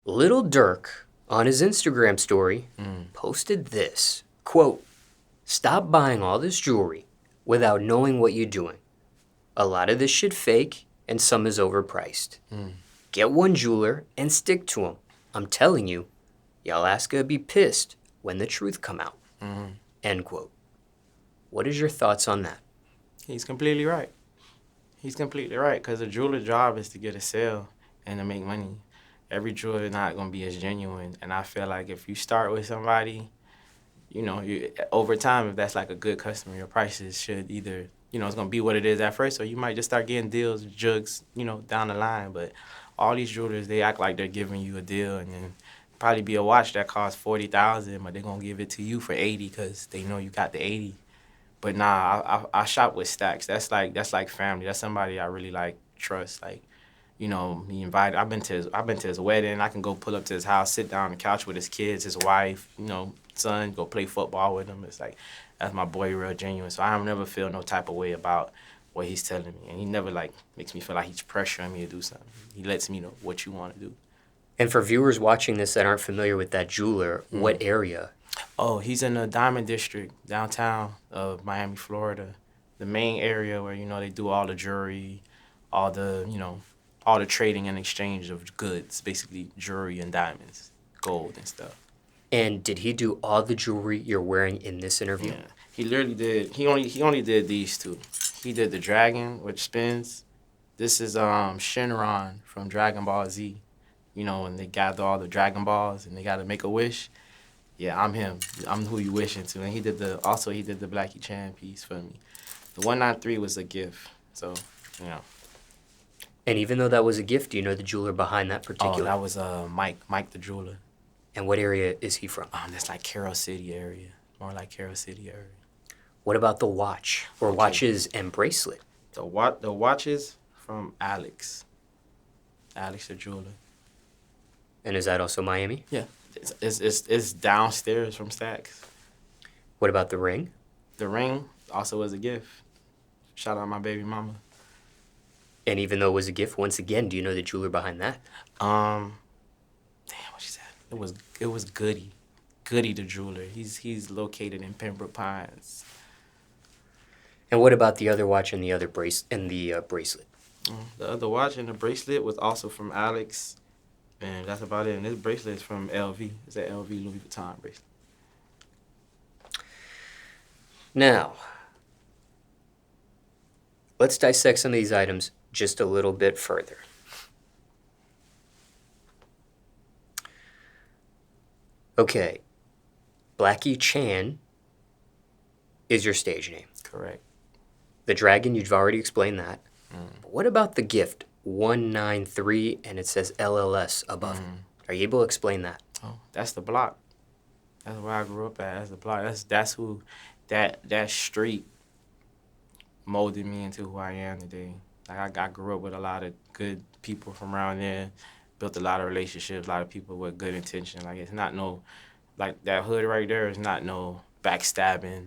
Little Dirk, on his Instagram story, posted this, quote, "Stop buying all this jewelry without knowing what you're doing. A lot of this shit fake and some is overpriced. Get one jeweler and stick to him. I'm telling you, y'all be pissed when the truth come out." End quote. What is your thoughts on that? He's completely right. He's completely right, because a jeweler's job is to get a sale and to make money. Every jeweler is not going to be as genuine, and I feel like if you start with somebody, over time, if that's like a good customer, your prices should either, it's going to be what it is at first, or you might just start getting deals, jugs, down the line. But all these jewelers, they act like they're giving you a deal, and then probably be a watch that costs $40,000, but they're going to give it to you for $80 because they know you got the 80. But nah, I shop with Stacks. That's like family. That's somebody I really like trust. Like, he invited. I've been to his wedding. I can go pull up to his house, sit down on the couch with his kids, his wife, son, go play football with him. It's like, that's my boy, real genuine. So I don't never feel no type of way about what he's telling me, and he never makes me feel like he's pressuring me to do something. He lets me know what you want to do. And for viewers watching this that aren't familiar with that jeweler, what area? Oh, he's in the Diamond District, downtown of Miami, Florida. The main area where, they do all the jewelry, all the, all the trading and exchange of goods, basically jewelry and diamonds, gold and stuff. And did he do all the jewelry you're wearing in this interview? Yeah, he literally did. He only did these two. He did the dragon, which spins. This is Shenron from Dragon Ball Z. When they gather all the Dragon Balls and they got to make a wish. Yeah, I'm him. I'm who you wishing to. And he did the Blackie Chan piece for me. The 193 was a gift. So, And even though that was a gift, do you know the jeweler behind that particular? Oh, that was Mike the jeweler. And what area is he from? That's like Carroll City area. More like Carroll City area. What about the watch or watches and bracelet? The watches from Alex. Alex the jeweler. And is that also Miami? Yeah. It's downstairs from Stacks. What about the ring? The ring also was a gift. Shout out my baby mama. And even though it was a gift, once again, do you know the jeweler behind that? Damn, what she said? It was Goody. Goody the jeweler. He's located in Pembroke Pines. And what about the other watch and the other bracelet? The other watch and the bracelet was also from Alex. And that's about it. And this bracelet is from LV. It's an LV Louis Vuitton bracelet. Now, let's dissect some of these items just a little bit further. Okay, Blackie Chan is your stage name. Correct. The dragon, you've already explained that. But what about the gift? 193 and it says LLS above it. Are you able to explain that? Oh, that's the block. That's where I grew up at. That's the block. That's who that street molded me into who I am today. Like I grew up with a lot of good people from around there, built a lot of relationships, a lot of people with good intention. Like it's not no like that hood right there is not no backstabbing,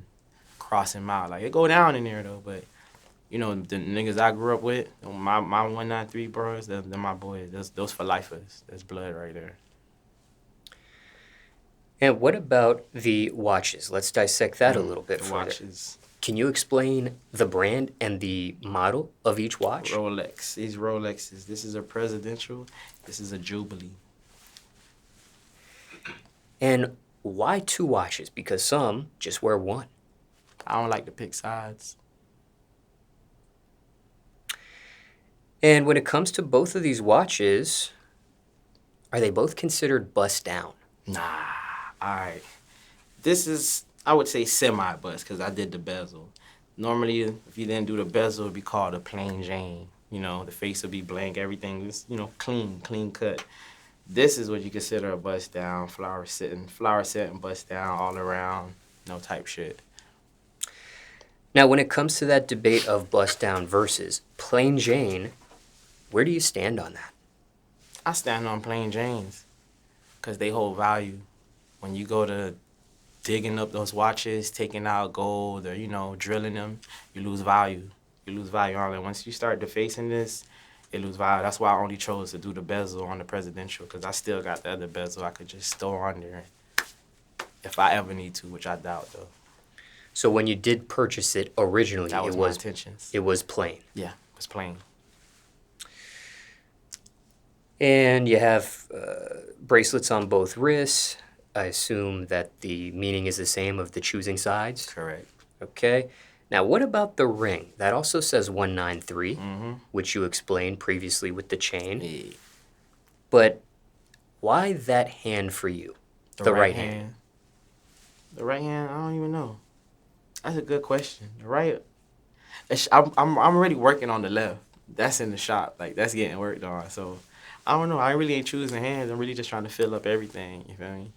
crossing out. Like it go down in there though, but the niggas I grew up with, my 193 bros, they're my boys. Those for lifers. That's blood right there. And what about the watches? Let's dissect that a little bit the further. Watches. Can you explain the brand and the model of each watch? Rolex. These Rolexes. This is a presidential. This is a Jubilee. And why two watches? Because some just wear one. I don't like to pick sides. And when it comes to both of these watches, are they both considered bust down? Nah, all right. This is, I would say, semi-bust because I did the bezel. Normally, if you didn't do the bezel, it would be called a plain Jane. The face would be blank, everything is, clean cut. This is what you consider a bust down, flower setting bust down all around, type shit. Now, when it comes to that debate of bust down versus plain Jane, where do you stand on that? I stand on plain Janes because they hold value. When you go to digging up those watches, taking out gold or, drilling them, you lose value. You lose value on it. Once you start defacing this, it lose value. That's why I only chose to do the bezel on the presidential, because I still got the other bezel I could just store on there if I ever need to, which I doubt though. So when you did purchase it originally, That was my intentions. It was plain. Yeah, it was plain. And you have bracelets on both wrists. I assume that the meaning is the same of the choosing sides. Correct. Okay. Now, what about the ring? That also says 193, Mm-hmm. which you explained previously with the chain. Yeah. But why that hand for you? The right hand. The right hand, I don't even know. That's a good question. The right, I'm already working on the left. That's in the shop. Like, that's getting worked on. So, I don't know. I really ain't choosing hands. I'm really just trying to fill up everything. You feel me?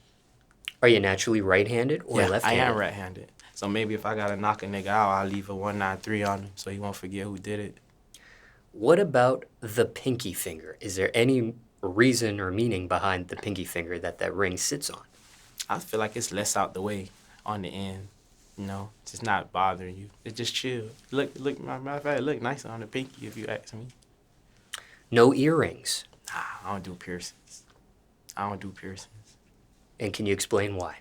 Are you naturally right-handed or left-handed? I am right-handed. So maybe if I got to knock a nigga out, I'll leave a 193 on him so he won't forget who did it. What about the pinky finger? Is there any reason or meaning behind the pinky finger that ring sits on? I feel like it's less out the way on the end. You know, it's just not bothering you. It's just chill. Look, matter of fact, it look nicer on the pinky if you ask me. No earrings. Nah, I don't do piercings. And can you explain why?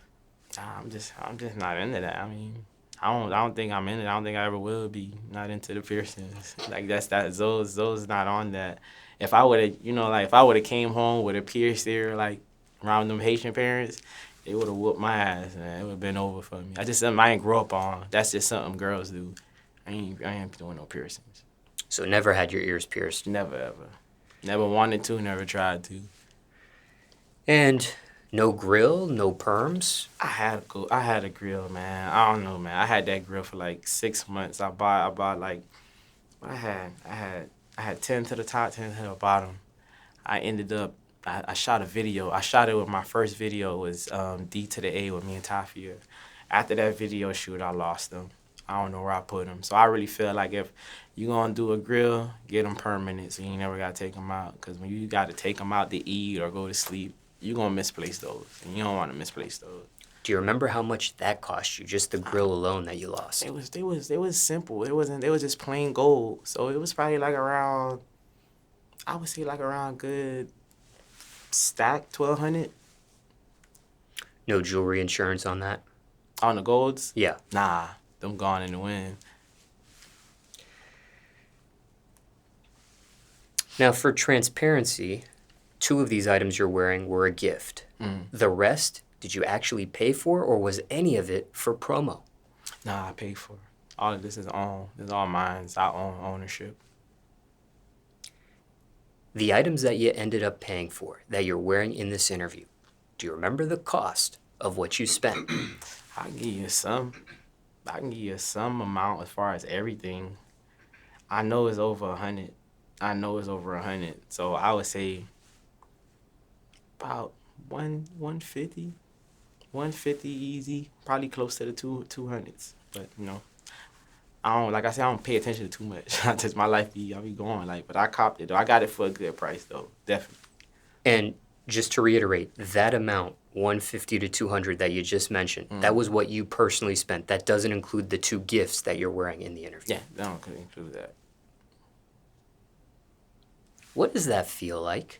Nah, I'm just not into that. I mean, I don't think I'm in it. I don't think I ever will be. Not into the piercings. Like those not on that. If I would have, if I would have came home with a pierced ear, like around them Haitian parents, they would have whooped my ass, man. It would have been over for me. Something I ain't grow up on. That's just something girls do. I ain't doing no piercings. So never had your ears pierced? Never, ever. Never wanted to, never tried to. And no grill, no perms? I had a grill, man. I don't know, man. I had that grill for like 6 months. I bought like, what I had 10 to the top, 10 to the bottom. I ended up, I shot a video. I shot it with my first video was D to the A with me and Tafia. After that video shoot, I lost them. I don't know where I put them. So I really feel like if you gonna do a grill, get them permanent so you never gotta take them out. Because when you gotta take them out to eat or go to sleep, you gonna misplace those. And you don't wanna misplace those. Do you remember how much that cost you, just the grill alone that you lost? It was simple. It was just plain gold. So it was probably like around, I would say like around good stack, 1,200. No jewelry insurance on that? On the golds? Yeah. Nah, them gone in the wind. Now, for transparency, 2 of these items you're wearing were a gift. The rest, did you actually pay for, or was any of it for promo? Nah, I paid for it. All of this is owned. This is all mine. It's our own ownership. The items that you ended up paying for, that you're wearing in this interview, do you remember the cost of what you spent? I can give you some. I can give you some amount as far as everything. I know it's over 100. So I would say about 150. 150 easy. Probably close to the 200s. But I don't pay attention to too much. Just my life I be going but I copped it though. I got it for a good price though, definitely. And just to reiterate, that amount, 150 to 200 that you just mentioned, that was what you personally spent. That doesn't include the 2 gifts that you're wearing in the interview. Yeah, that don't include that. What does that feel like?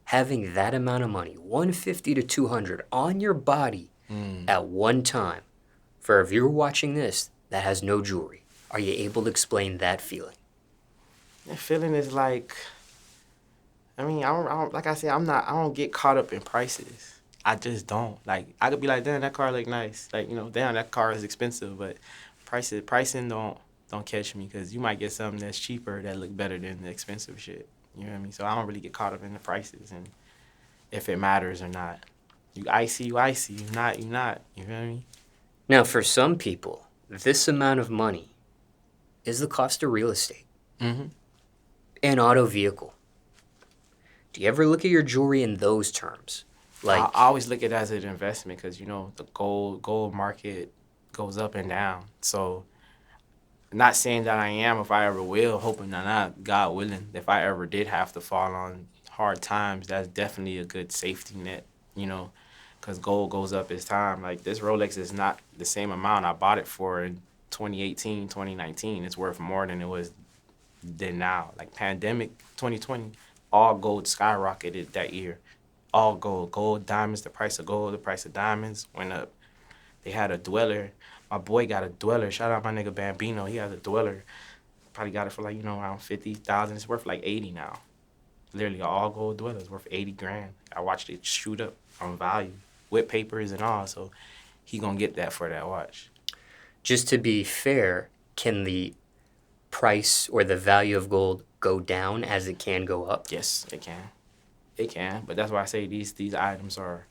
Having that amount of money, 150 to 200 on your body at one time. For a viewer watching this that has no jewelry, are you able to explain that feeling? That feeling is like, I don't like I said, I don't get caught up in prices. I just don't. Like, I could be like, damn, that car look nice. Like, damn, that car is expensive, but pricing don't catch me, because you might get something that's cheaper that look better than the expensive shit. You know what I mean? So I don't really get caught up in the prices and if it matters or not. You icy. You not. You feel me? Now, for some people, this amount of money is the cost of real estate. An auto vehicle. Do you ever look at your jewelry in those terms? Like, I always look at it as an investment, because the gold market goes up and down. So, not saying that I am, if I ever will, hoping that not, God willing, if I ever did have to fall on hard times, that's definitely a good safety net, because gold goes up as time. Like, this Rolex is not the same amount I bought it for in 2018, 2019. It's worth more than it was than now. Like pandemic 2020, all gold skyrocketed that year. All gold, gold, diamonds, the price of gold, the price of diamonds went up. They had a dweller. My boy got a dweller. Shout out my nigga Bambino. He has a dweller. Probably got it for like, around 50,000. It's worth like 80 now. Literally, all gold dweller is worth 80 grand. I watched it shoot up on value with papers and all. So he gonna get that for that watch. Just to be fair, can the price or the value of gold go down as it can go up? Yes, it can. It can. But that's why I say these items are,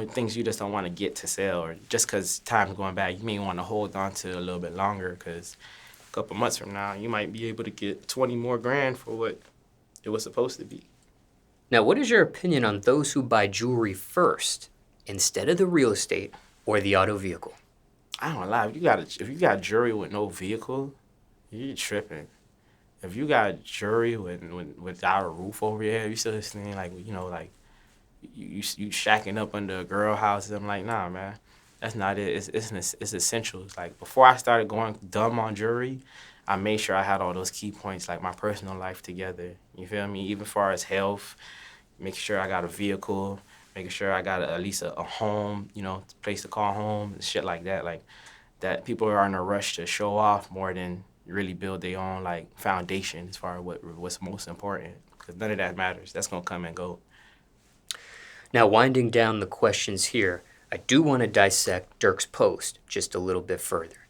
things you just don't want to get to sell, or just because time's going bad, you may want to hold on to a little bit longer, because a couple months from now, you might be able to get 20 more grand for what it was supposed to be. Now, what is your opinion on those who buy jewelry first instead of the real estate or the auto vehicle? I don't lie. If you got jewelry with no vehicle, you're tripping. If you got jewelry without a roof over your head, you still listening like you shacking up under a girl house. I'm like, nah, man, that's not it. It's essentials. Like before I started going dumb on jewelry, I made sure I had all those key points, like my personal life together. You feel me? Even far as health, making sure I got a vehicle, making sure I got at least a home, place to call home, and shit like that. Like that, people are in a rush to show off more than really build their own like foundation as far as what's most important. Because none of that matters. That's gonna come and go. Now, winding down the questions here, I do want to dissect Dirk's post just a little bit further.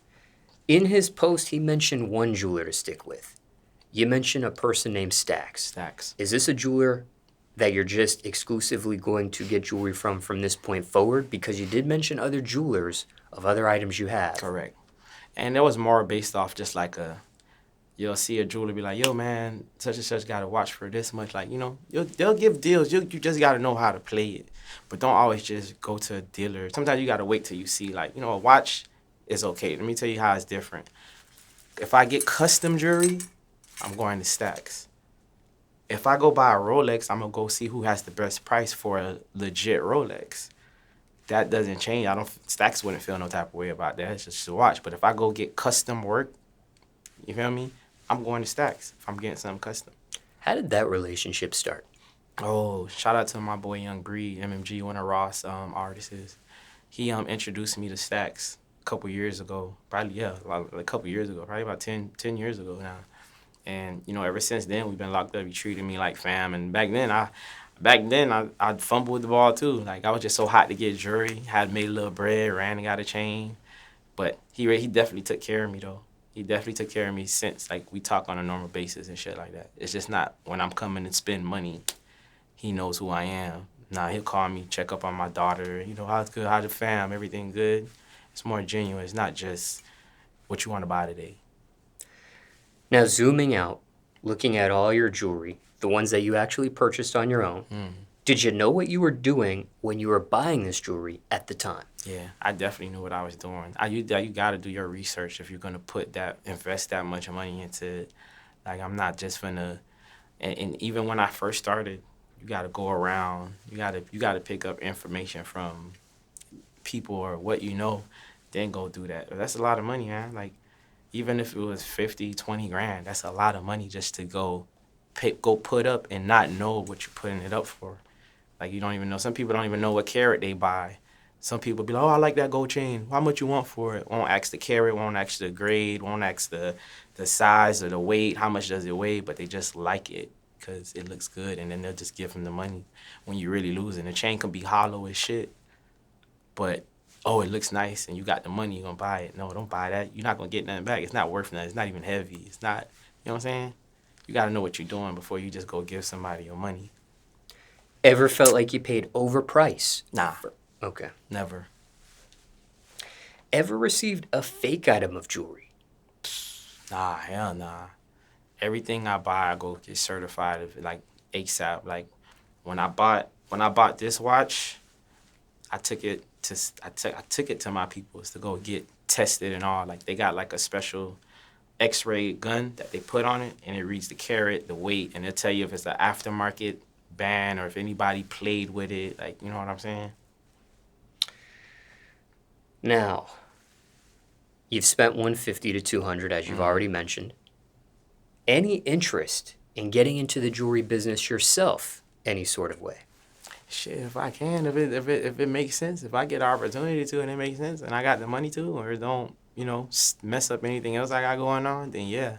In his post, he mentioned one jeweler to stick with. You mentioned a person named Stacks. Stacks. Is this a jeweler that you're just exclusively going to get jewelry from this point forward? Because you did mention other jewelers of other items you have. Correct. And that was more based off just like you'll see a jeweler be like, yo, man, such and such got a watch for this much. Like, they'll give deals. You just got to know how to play it. But don't always just go to a dealer. Sometimes you got to wait till you see, like, a watch is okay. Let me tell you how it's different. If I get custom jewelry, I'm going to Stacks. If I go buy a Rolex, I'm going to go see who has the best price for a legit Rolex. That doesn't change. Stacks wouldn't feel no type of way about that. It's just a watch. But if I go get custom work, you feel me? I'm going to Stacks if I'm getting something custom. How did that relationship start? Oh, shout out to my boy Young Bree, MMG, one of Ross artists. He introduced me to Stacks a couple years ago. Probably, like a couple years ago. Probably about 10 years ago now. And, ever since then, we've been locked up. He treated me like fam. And back then, I fumbled the ball too. Like I was just so hot to get jewelry. Had made a little bread, ran and got a chain. But he definitely took care of me though. He definitely took care of me since like we talk on a normal basis and shit like that. It's just not when I'm coming and spend money, he knows who I am. Nah, he'll call me, check up on my daughter. How's good, how's the fam, everything good. It's more genuine. It's not just what you want to buy today. Now, zooming out, looking at all your jewelry, the ones that you actually purchased on your own, did you know what you were doing when you were buying this jewelry at the time? Yeah, I definitely knew what I was doing. You got to do your research if you're going to invest that much money into it. Like, I'm not just finna, and even when I first started, you got to go around, you got to pick up information from people or what you know, then go do that. That's a lot of money, man. Like, even if it was 50, 20 grand, that's a lot of money just to go put up and not know what you're putting it up for. Like, you don't even know. Some people don't even know what carat they buy. Some people be like, oh, I like that gold chain. How much you want for it? Won't ask the carat, won't ask the grade, won't ask the size or the weight, how much does it weigh, but they just like it because it looks good, and then they'll just give them the money when you're really losing. The chain can be hollow as shit, but it looks nice and you got the money, you're going to buy it. No, don't buy that. You're not going to get nothing back. It's not worth nothing. It's not even heavy. It's not, you know what I'm saying? You got to know what you're doing before you just go give somebody your money. Ever felt like you paid overprice? Nah. Okay. Never. Ever received a fake item of jewelry? Nah, hell nah. Everything I buy, I go get certified, like ASAP. Like when I bought this watch, I took it to my peoples to go get tested and all. Like they got like a special X-ray gun that they put on it, and it reads the carat, the weight, and it'll tell you if it's an aftermarket band or if anybody played with it. Like, you know what I'm saying? Now, you've spent $150 to $200, as you've already mentioned. any interest in getting into the jewelry business yourself any sort of way? Shit, if I can, if it makes sense, if I get the opportunity to and it makes sense, and I got the money to, or it don't, mess up anything else I got going on, then yeah,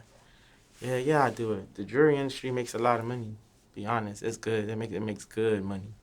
I do it. The jewelry industry makes a lot of money. Be honest, it's good. It makes good money.